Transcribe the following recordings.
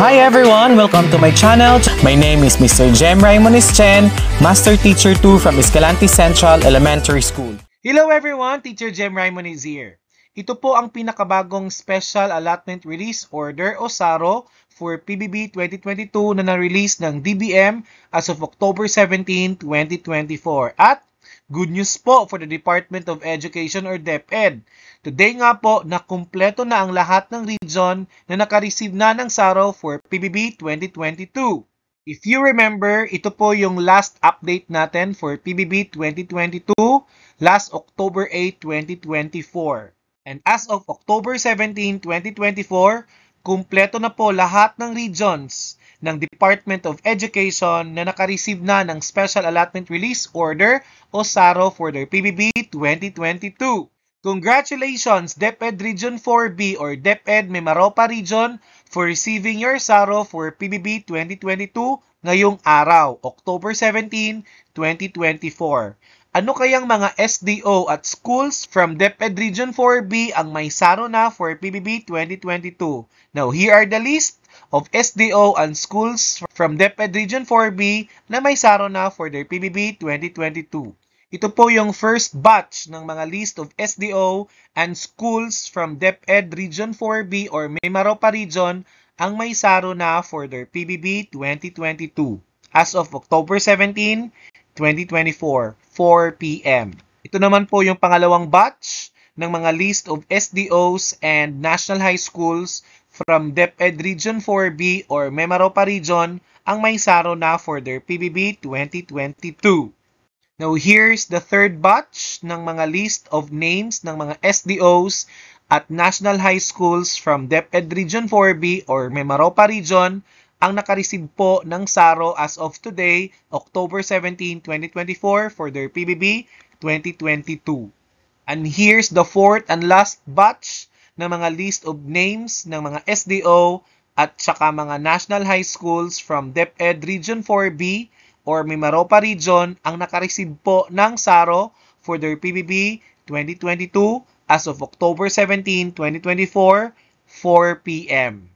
Hi everyone! Welcome to my channel. My name is Mr. Jem Raimones Chen, Master Teacher 2 from Escalante Central Elementary School. Hello everyone! Teacher Jem Raimones here. Ito po ang pinakabagong Special Allotment Release Order o SARO for PBB 2022 na na-release ng DBM as of October 17, 2024. At good news po for the Department of Education or DepEd. Today nga po, nakumpleto na ang lahat ng region na nakareceive na ng SARO for PBB 2022. If you remember, ito po yung last update natin for PBB 2022, last October 8, 2024. And as of October 17, 2024, kumpleto na po lahat ng regions ng Department of Education na nakareceive na ng Special Allotment Release Order o SARO for their PBB 2022. Congratulations, DepEd Region 4B or DepEd Mimaropa Region for receiving your SARO for PBB 2022 ngayong araw, October 17, 2024. Ano kayang mga SDO at schools from DepEd Region 4B ang may SARO na for PBB 2022? Now, here are the list of SDO and schools from DepEd Region 4B na may SARO na for their PBB 2022. Ito po yung first batch ng mga list of SDO and schools from DepEd Region 4B or Mimaropa Region ang may SARO na for their PBB 2022 as of October 17, 2024, 4 p.m. Ito naman po yung pangalawang batch ng mga list of SDOs and national high schools from DepEd Region 4B or Mimaropa Region ang may SARO na for their PBB 2022. Now, here's the third batch ng mga list of names ng mga SDOs at national high schools from DepEd Region 4B or Mimaropa Region ang nakareceive po ng SARO as of today, October 17, 2024 for their PBB 2022. And here's the fourth and last batch ng mga list of names ng mga SDO at saka mga national high schools from DepEd Region 4B or Mimaropa Region ang nakareceive po ng SARO for their PBB 2022 as of October 17, 2024, 4 p.m.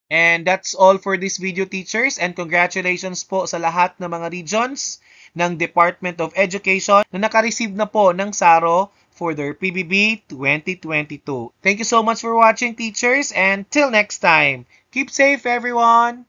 And that's all for this video, teachers, and congratulations po sa lahat ng mga regions ng Department of Education na nakareceive na po ng SARO for their PBB 2022. Thank you so much for watching, teachers, and till next time. Keep safe, everyone!